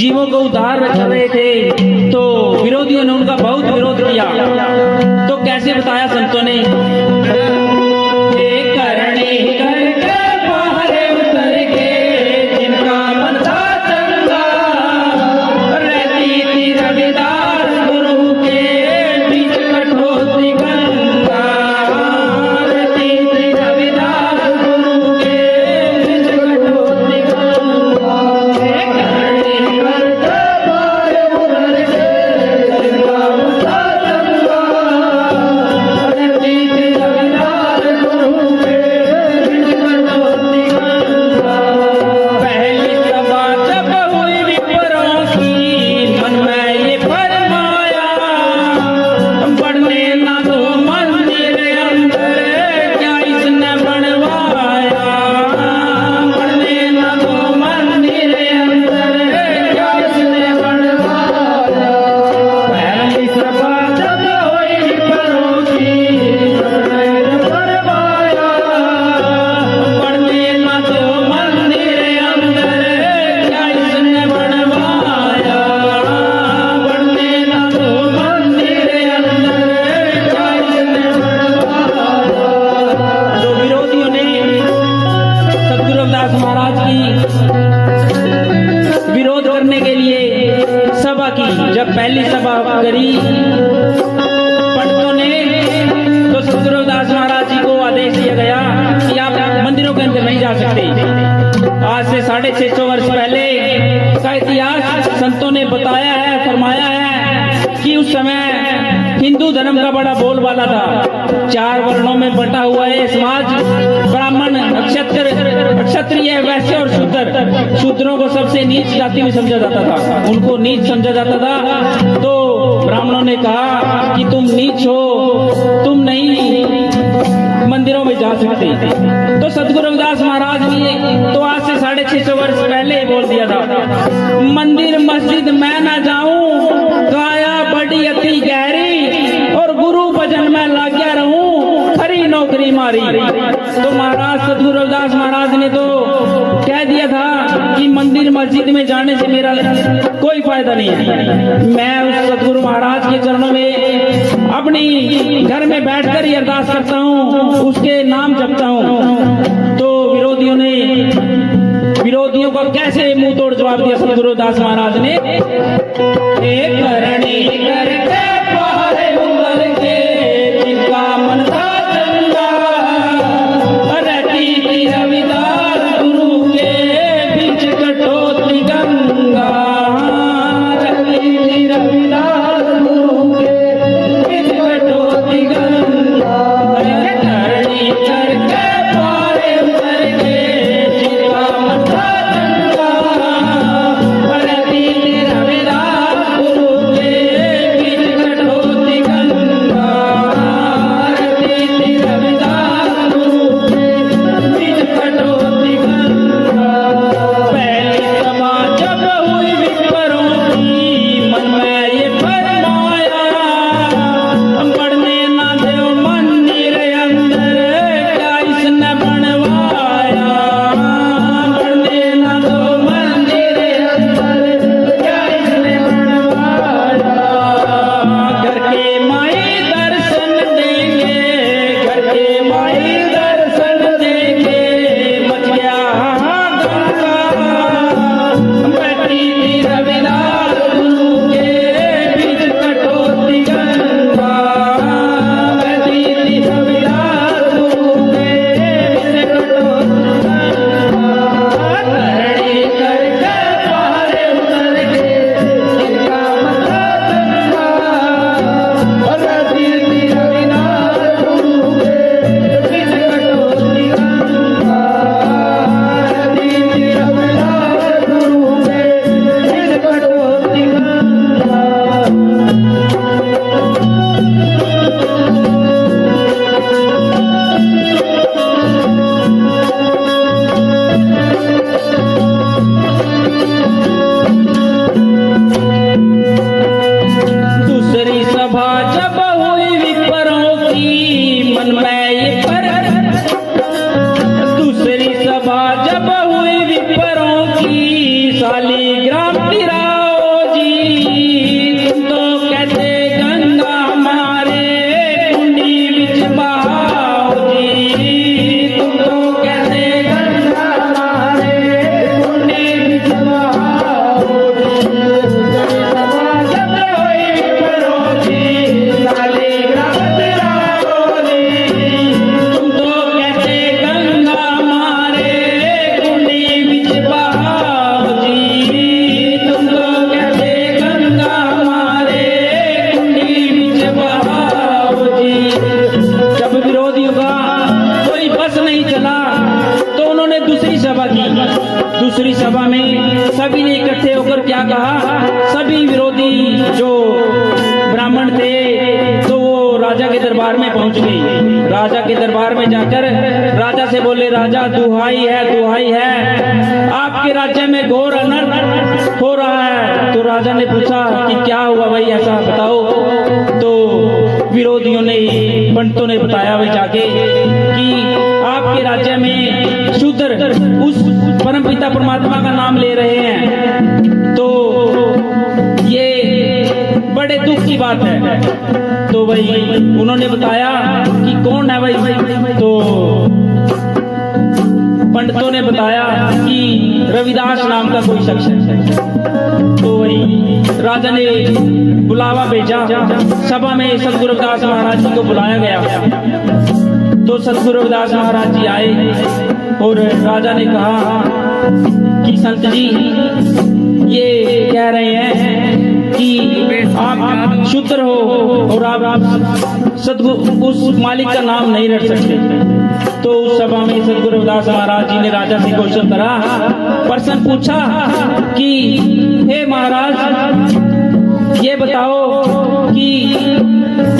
जीवों को उद्धार कर रहे थे, तो विरोधियों ने उनका बहुत विरोध किया। तो कैसे बताया संतों ने, करने करके बाहर उतर के जिनका मन था चंगा, रहती थी रविदास गुरु के बीच कठोती गंगा, रहती थी रविदास गुरु के बीच कठोती गंगा, करने करके बाहर उतर के जिनका मन था चंगा, रहती थी रविदास गुरु के बीच कठोती गंगा। पहली सभा जब हुई विप्रों की, मन में ये फरमाया, बढ़ने ना दो मंदिर अंदर, क्या इसने बनवाया, बढ़ने ना दो मंदिर अंदर, क्या इसने बनवाया। पहली सभा जब हुई विप्रों की, मन में ये फरमाया, बढ़ने ना दो मंदिर अंदर, क्या इसने बनवाया, बढ़ने ना दो मंदिर अंदर, क्या इसने बनवाया। तो विरोधियों ने सद्गुरु रविदास महाराज की विरोध करने के लिए सभा की। जब पहली सभा करी पंडितों ने, तो सद्गुरु रविदास महाराज जी को आदेश दिया गया कि आप मंदिरों के अंदर नहीं जा सकते। आज से 650 वर्ष पहले का इतिहास संतों ने बताया है, फरमाया है कि उस समय हिंदू धर्म का बड़ा बोलबाला था। 4 वर्णों में बंटा हुआ है समाज, ब्राह्मण, क्षत्रिय, वैश्य और शूद्र। शूद्रों को सबसे नीच जाति में समझा जाता था, उनको नीच समझा जाता था। तो ब्राह्मणों ने कहा कि तुम नीच हो, तुम नहीं मंदिरों में जा सकते। तो सद्गुरु रविदास महाराज ने तो आज से 650 वर्ष पहले बोल दिया था, मंदिर मस्जिद मैं ना जाऊं, काया बड़ी अति गहरी, और गुरु भजन में लाग्या रहूं, खरी नौकरी मारी। तो महाराज सद्गुरु रविदास महाराज ने तो कह दिया था कि मंदिर मस्जिद में जाने से मेरा कोई फायदा नहीं है। मैं उस सद्गुरु महाराज के चरणों में अपनी घर में बैठकर ही अरदास करता हूँ, उसके नाम जपता हूँ। तो विरोधियों का कैसे मुंह तोड़ जवाब दिया सद्गुरु रविदास महाराज ने, करणी करके बाहर उतर के जिनका मन था चंगा, रहती थी रविदास गुरु के बीच कठोती गंगा, रहती थी रविदास गुरु के बीच कठोती गंगा, करणी करके बाहर उतर के जिनका मन था चंगा, रहती थी रविदास गुरु के बीच कठोती गंगा, रहती थी रविदास गुरु के बीच कठोती गंगा। पहली सभा जब हुई विप्रों की, मन में ये फरमाया, बढ़ने ना दो मंदिर अंदर, क्या इसने बनवाया, बढ़ने ना दो मंदिर अंदर, क्या इसने बनवाया। घर के माई दर्शन देंगे, घर के माई दर्शन देंगे, मच गया हाहाकार, बैठी थी रविदास गुरु के बीच कठोती गंगा, बैठी थी रविदास गुरु के बीच कठोती गंगा, करणी करके बाहर उतर के जिनका मन था चंगा, रहती थी रविदास गुरु के बीच कठोती गंगा, रहती थी रविदास गुरु के बीच कठोती गंगा। दूसरी सभा जब हुई विप्रों की, मन में ये दूसरी सभा जब हुई विप्रों की, शालीग्राम तिरा दूसरी सभा में सभी ने इकट्ठे होकर क्या कहा, सभी विरोधी जो ब्राह्मण थे तो वो राजा के दरबार में पहुंच गए। राजा के दरबार में जाकर राजा से बोले, राजा दुहाई है, आपके राज्य में घोर अनर्थ हो रहा है। तो राजा ने पूछा कि क्या हुआ भाई, ऐसा बताओ। तो विरोधियों ने, पंडितों ने बताया भाई जाके कि आपके राज्य में शूद्र उस परमपिता परमात्मा का नाम ले रहे हैं, तो ये बड़े दुख की बात है। तो भाई उन्होंने बताया कि कौन है भाई, तो पंडितों ने बताया कि रविदास नाम का कोई शख्स है। तो वही राजा ने बुलावा भेजा, सभा में सतगुरु रविदास महाराज जी को बुलाया गया। तो सतगुरु रविदास महाराज जी आए और राजा ने कहा कि संत जी ये कह रहे हैं कि आप शूद्र हो और आप सतगुरु उस मालिक का नाम नहीं रख सकते। तो उस सभा में सतगुरु रविदास महाराज जी ने राजा से क्वेश्चन करा, प्रश्न पूछा कि हे महाराज ये बताओ कि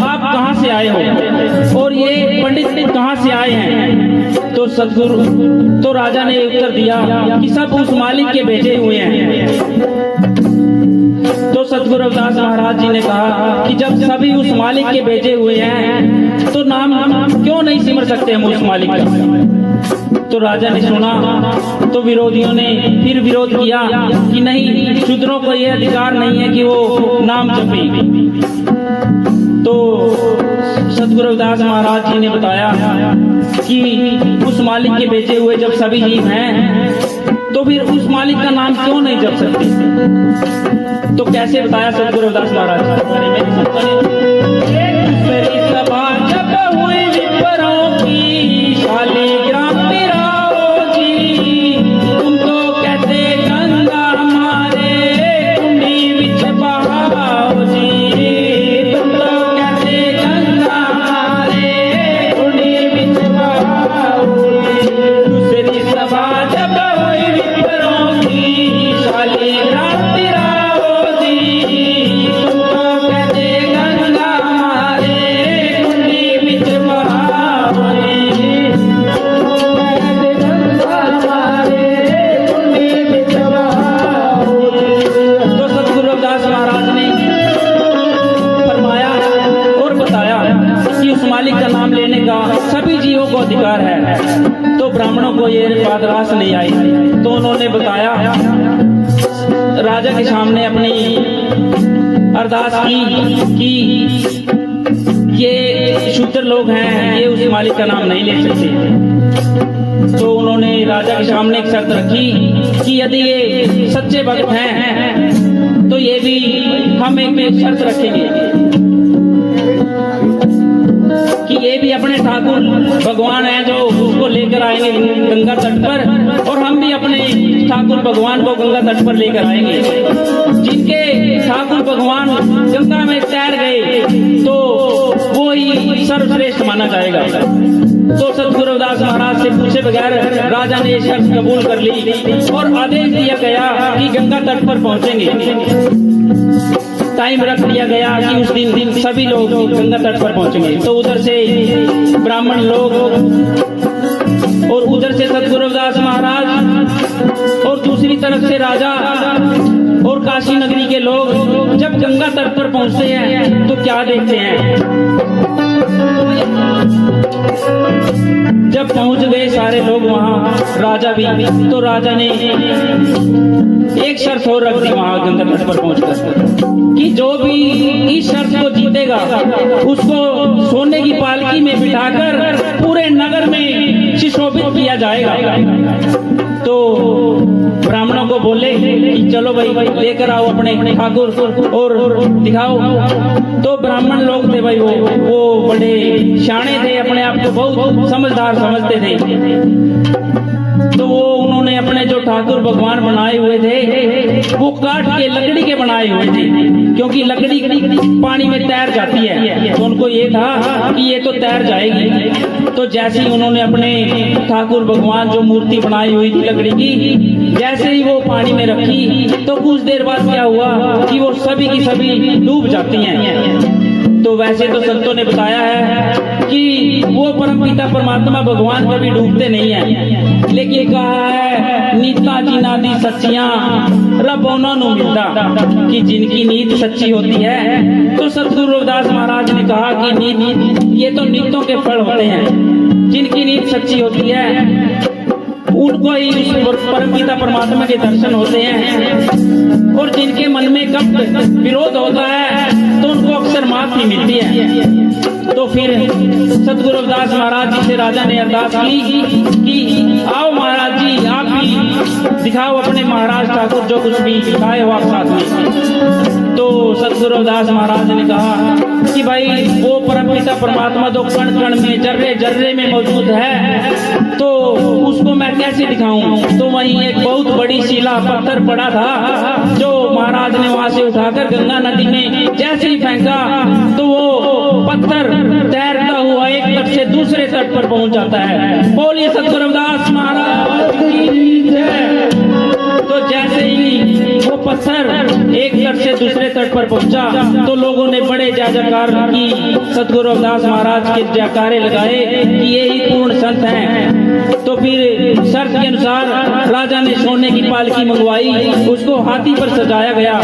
आप कहाँ से आए हो और ये पंडित कहाँ से आए हैं। तो तो राजा ने उत्तर दिया कि सब उस मालिक के भेजे हुए हैं। तो सतगुरु रविदास महाराज जी ने कहा कि जब सभी उस मालिक के भेजे हुए हैं तो नाम क्यों नहीं सिमर सकते हम उस मालिक का। तो राजा ने सुना तो विरोधियों ने फिर विरोध किया कि नहीं, शूद्रों को यह अधिकार नहीं है कि वो नाम जपे। तो सतगुरु रविदास महाराज जी ने बताया कि उस मालिक के भेजे हुए जब सभी जीव हैं तो फिर उस मालिक का नाम क्यों नहीं जप सकते। तो कैसे बताया सतगुरु रविदास महाराज के बारे में। सभा जब हुई विप्रों की, शालिग्राम पिराओ जी, तुम तो कहते गंगा हमारे कुंडी विच बहाओ जी, तुम तो कहते गंगा हमारे कुंडी विच बहाओ जी। दूसरी सभा जब हुई विप्रों की, शालिग्राम पिराओ जी, तुम तो कहते गंगा हमारे कुंडी विच बहाओ जी, तो सतगुरु रविदास महाराज ने फरमाया और बताया कि उस मालिक का नाम लेने का सभी जीवों को अधिकार है। तो ब्राह्मणों को ये बात रास नहीं आई। तो उन्होंने बताया, राजा के सामने अपनी अरदास की कि ये शूद्र लोग हैं, ये उस मालिक का नाम नहीं ले सकते। तो उन्होंने राजा के सामने एक शर्त रखी कि यदि ये सच्चे भक्त हैं तो ये भी हम एक शर्त रखेंगे कि ये भी अपने ठाकुर भगवान हैं जो उसको लेकर आएंगे गंगा तट पर, और हम भी अपने ठाकुर भगवान को गंगा तट पर लेकर आएंगे। जिनके ठाकुर भगवान गंगा में तैर गए तो वो ही सर्वश्रेष्ठ माना जाएगा। तो सतगुरु रविदास महाराज से पूछे बगैर राजा ने ये शर्त कबूल कर ली और आदेश दिया गया कि गंगा तट पर पहुंचेंगे। टाइम रख दिया गया कि उस दिन सभी लोग गंगा तट पर पहुंचेंगे। तो उधर से ब्राह्मण लोग और उधर से सतगुरु रविदास महाराज और दूसरी तरफ से राजा और काशी नगरी के लोग जब गंगा तट पर पहुंचते हैं तो क्या देखते हैं, जब पहुंच गए सारे लोग वहां, राजा भी, तो राजा ने एक शर्त और रख दी वहां गंगा तट पर पहुंचकर कि जो भी इस शर्त को जीतेगा उसको सोने की पालकी में बिठाकर पूरे नगर में सुशोभित किया जाएगा। तो ब्राह्मणों को बोले कि चलो भाई लेकर आओ अपने ठाकुर और दिखाओ। तो ब्राह्मण लोग थे भाई, वो बड़े शाणे थे, अपने आप को बहुत समझदार समझते थे। तो वो उन्होंने अपने जो ठाकुर भगवान बनाए हुए थे वो काट के लकड़ी के बनाए हुए थे, क्योंकि लकड़ी पानी में तैर जाती है, तो उनको ये था कि ये तो तैर जाएगी। तो जैसे ही उन्होंने अपने ठाकुर भगवान जो मूर्ति बनाई हुई थी लकड़ी की, जैसे ही वो पानी में रखी तो कुछ देर बाद क्या हुआ कि वो सभी की सभी डूब जाती हैं। तो वैसे तो संतों ने बताया है कि वो परमपिता परमात्मा भगवान कभी डूबते नहीं है, लेकिन कहा है नीता जिनादी सच्चियां रब उन्हों नूं मिलता, कि जिनकी नीत सच्ची होती है। तो सतगुरु रविदास महाराज ने कहा कि नीत ये तो नीतों के फल होते हैं, जिनकी नीत सच्ची होती है उनको ही परमपिता परमात्मा के दर्शन होते हैं, और जिनके मन में कब विरोध होता है तो उनको अक्सर माफी मिलती है। तो फिर सतगुरु रविदास महाराज जी से राजा ने अरदास की कि आओ महाराज जी, आप भी दिखाओ अपने महाराज ठाकुर जो कुछ भी दिखाए हो आप साथ में। तो सतगुरु रविदास महाराज ने कहा कि भाई वो परमपिता परमात्मा जो कण कण में जर्रे जर्रे में मौजूद है तो उसको मैं कैसे दिखाऊं। तो वहीं एक बहुत बड़ी शिला पत्थर पड़ा था जो महाराज ने वहां से उठाकर गंगा नदी में जैसे ही फेंका तो वो पत्थर तैरता हुआ एक तट से दूसरे तट पर पहुंच जाता है। बोलिए सतगुरु रविदास महाराज की जय। तो जैसे ही वो पत्थर एक तट से दूसरे तट पर पहुंचा तो लोगों ने बड़े जय जयकार की, सतगुरु रविदास महाराज के जयकारे लगाए कि ये ही पूर्ण संत हैं। तो फिर शर्त के अनुसार राजा ने सोने की पालकी मंगवाई, उसको हाथी पर सजाया गया,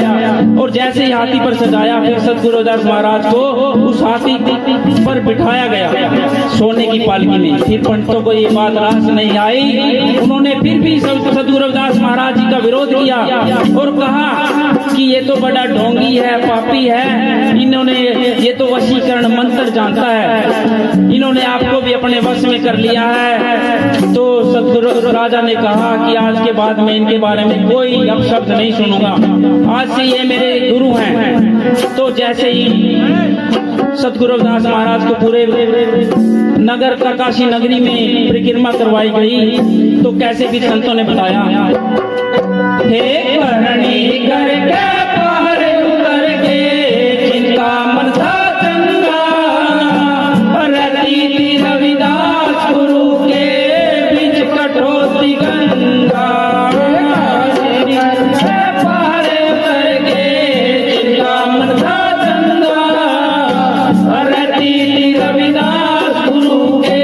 और जैसे ही हाथी पर सजाया फिर सतगुरु रविदास महाराज को उस हाथी पर बिठाया गया सोने की पालकी में। फिर पंडितों को ये बात रास नहीं आई, उन्होंने फिर भी सतगुरु रविदास महाराज जी का विरोध किया और कहा कि ये तो बड़ा ढोंगी है, पापी है, इन्होंने ये तो वशीकरण मंत्र जानता है, इन्होंने आपको भी अपने वश में कर लिया है। तो सतगुरु राजा ने कहा कि आज के बाद मैं इनके बारे में कोई अपशब्द नहीं सुनूंगा, आज से ये मेरे गुरु हैं। तो जैसे ही सतगुरु रविदास महाराज को पूरे नगर काशी नगरी में परिक्रमा करवाई गई तो कैसे भी संतों ने बताया, हे करणी करके पार उतर के जिनका मन था चंगा, रहती थी रविदास गुरु के बीच कठोती गंगा। पार उतर के जिनका मन था चंगा, रहती थी रविदास गुरु के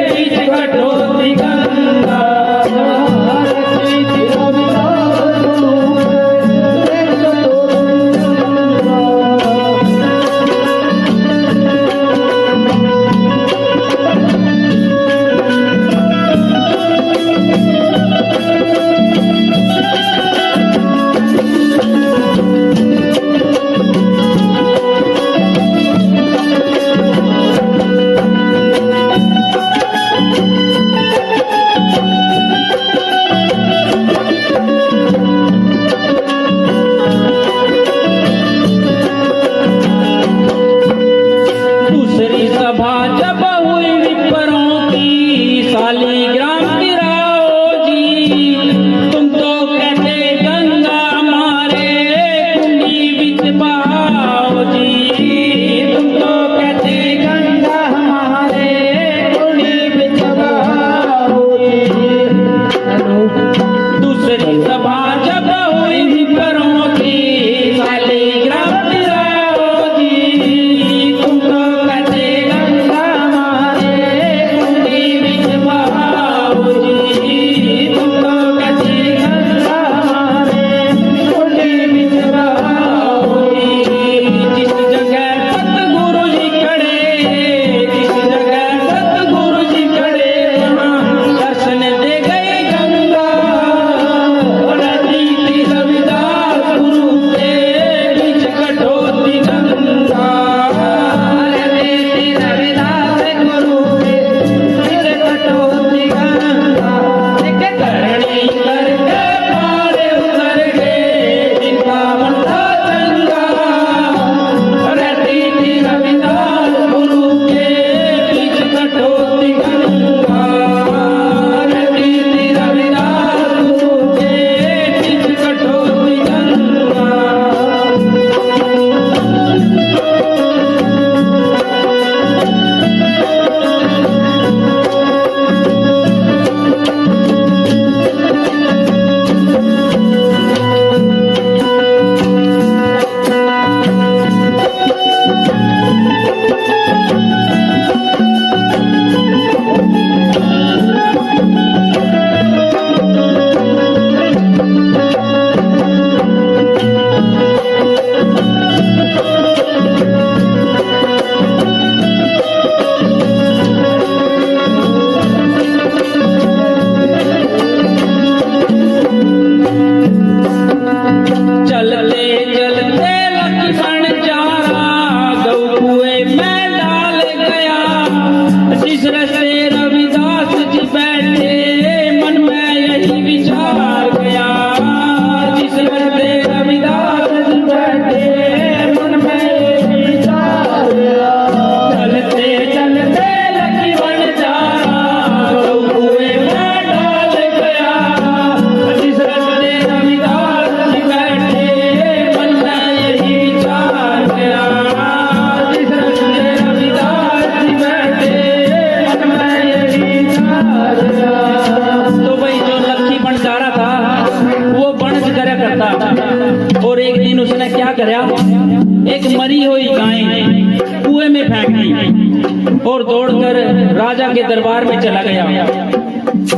बीच कठोती गंगा। चलते चलते लक्ष्मण चारा गौ कुएं में डाल गया। जिस रस्ते रविदास जी बैठे मन में यही विचार गया। जिस रस्ते रविदास जी बैठे मन में यही विचार गया। चलते चलते लक्ष्मण चारा गौ कुएं में डाल गया। जिस रस्ते रविदास जी बैठे मन में यही विचार गया। जिस रस्ते रविदास जी बैठे मन में यही विचार गया। तो भाई जो लक्ष्मी बंजारा था वो बनज करा करता। और एक दिन उसने क्या करा, एक मरी हुई गाय कुएं में फेंक दी और दौड़कर राजा के दरबार में चला गया।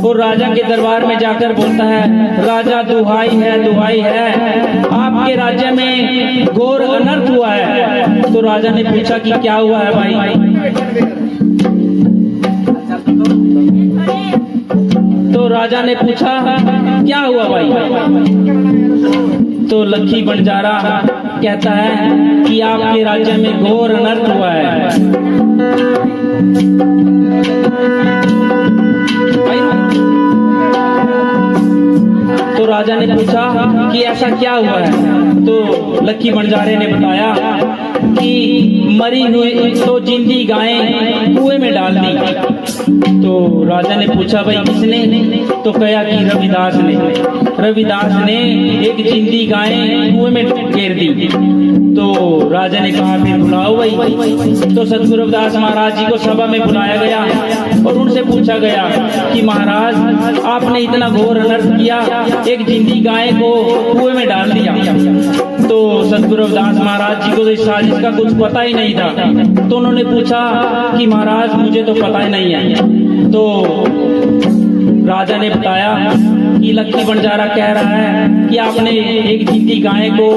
और राजा के दरबार में जाकर बोलता है, राजा दुहाई है, आपके राज्य में घोर अनर्थ हुआ है। तो राजा ने पूछा कि क्या हुआ है भाई। तो राजा ने पूछा क्या हुआ भाई। तो लक्ष्मी बंजारा कहता है कि आपके राज्य में घोर अनर्थ हुआ है। तो राजा ने पूछा कि ऐसा क्या हुआ है। तो लक्ष्मी बंजारे ने बताया कि मरी हुई तो जिंदी गायें कुएं में डाल दी। तो राजा ने पूछा भाई किसने। तो कहा कि रविदास ने एक जिंदी गायें कुएं में गिर दी। तो राजा ने कहा फिर बुलाओ भाई। तो सतगुरु रविदास महाराज जी को सभा में बुलाया गया और उनसे पूछा गया कि महाराज आपने इतना घोर अनर्थ किया, एक जिंदी गाय को कुएं में डाल दिया। तो सतगुरु रविदास महाराज जी को तो इस साजिश का कुछ पता ही नहीं था। तो उन्होंने पूछा कि महाराज मुझे तो पता ही नहीं है। तो राजा ने बताया कि लक्ष्मी बंजारा कह रहा है कि आपने एक जिंदी गाय को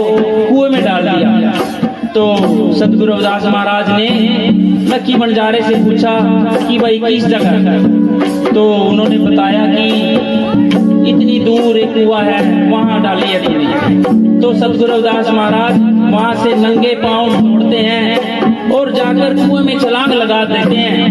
कुएं में डाल दिया। तो सतगुरु रविदास महाराज ने लक्ष्मी बंजारे से पूछा कि भाई किस जगह। तो उन्होंने बताया कि इतनी दूर एक कुआं है, वहां डाली है तुमने। तो सतगुरु रविदास महाराज वहां से नंगे पांव दौड़ते हैं और जाकर कुएं में छलांग लगा देते हैं।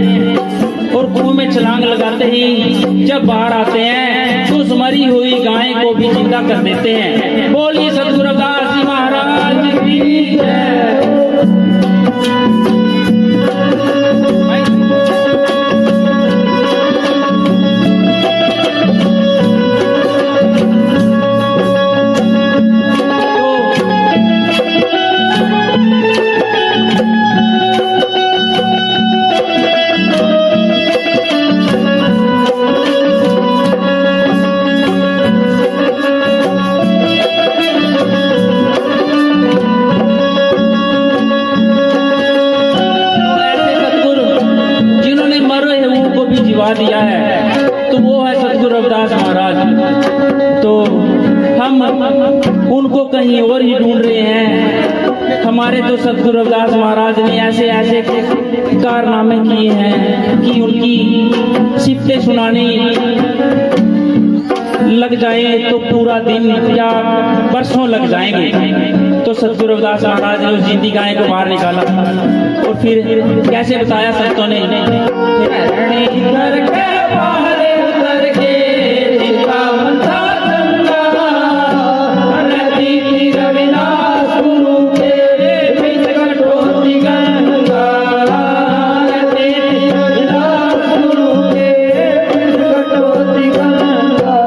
और कुएं में छलांग लगाते ही जब बाहर आते हैं तो उस मरी हुई गाय को भी जिंदा कर देते हैं। बोलिए सतगुरु रविदास जी महाराज की जय। दिया है तो वो है सतगुरु रविदास महाराज। तो हम उनको कहीं और ही ढूंढ रहे हैं। हमारे तो सतगुरु रविदास महाराज ने ऐसे ऐसे कारनामे किए हैं कि उनकी सिफतें सुनानी लग जाए तो पूरा दिन या बरसों लग जाएंगे। तो सतगुरु रविदास महाराज ने उस जिंदी गाय को बाहर निकाला और फिर कैसे बताया संतों ने, घर के बाहर उतर के जिनका मन था चंगा, रहती थी रविदास गुरु के बीच कटोती गंगा। रहती थी रविदास गुरु के बीच कटोती गंगा।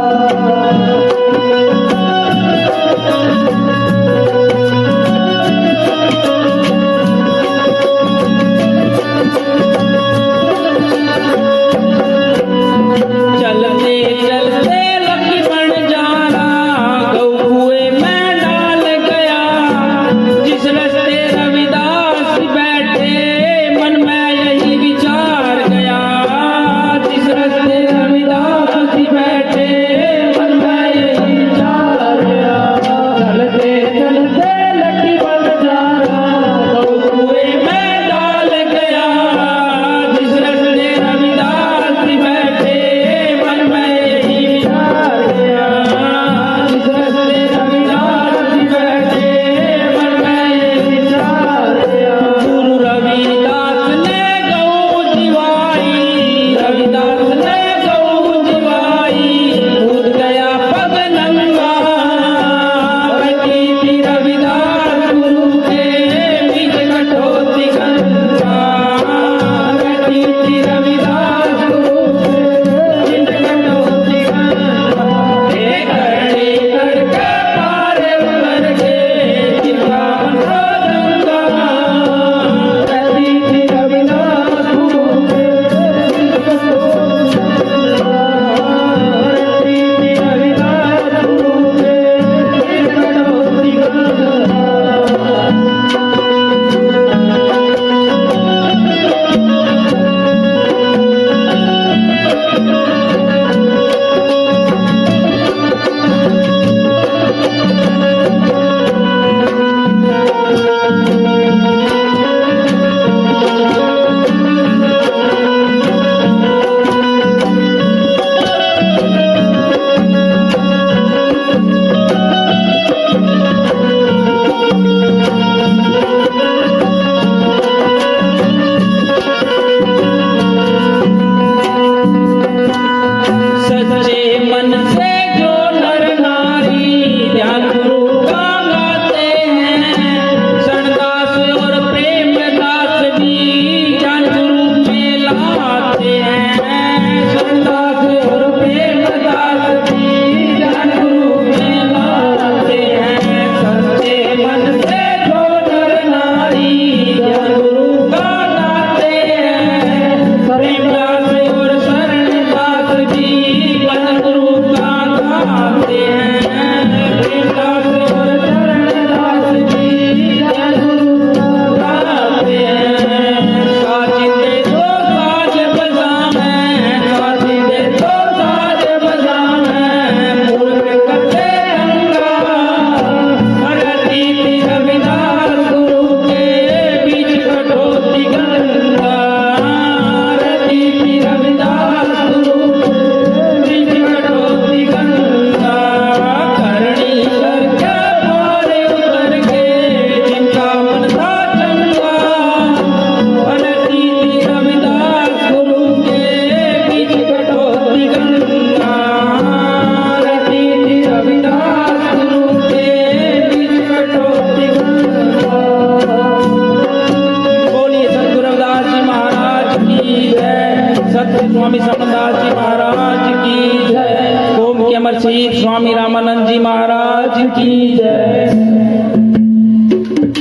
जी महाराज की जय। ओम के अमर शहीद स्वामी रामानंद जी महाराज की जय।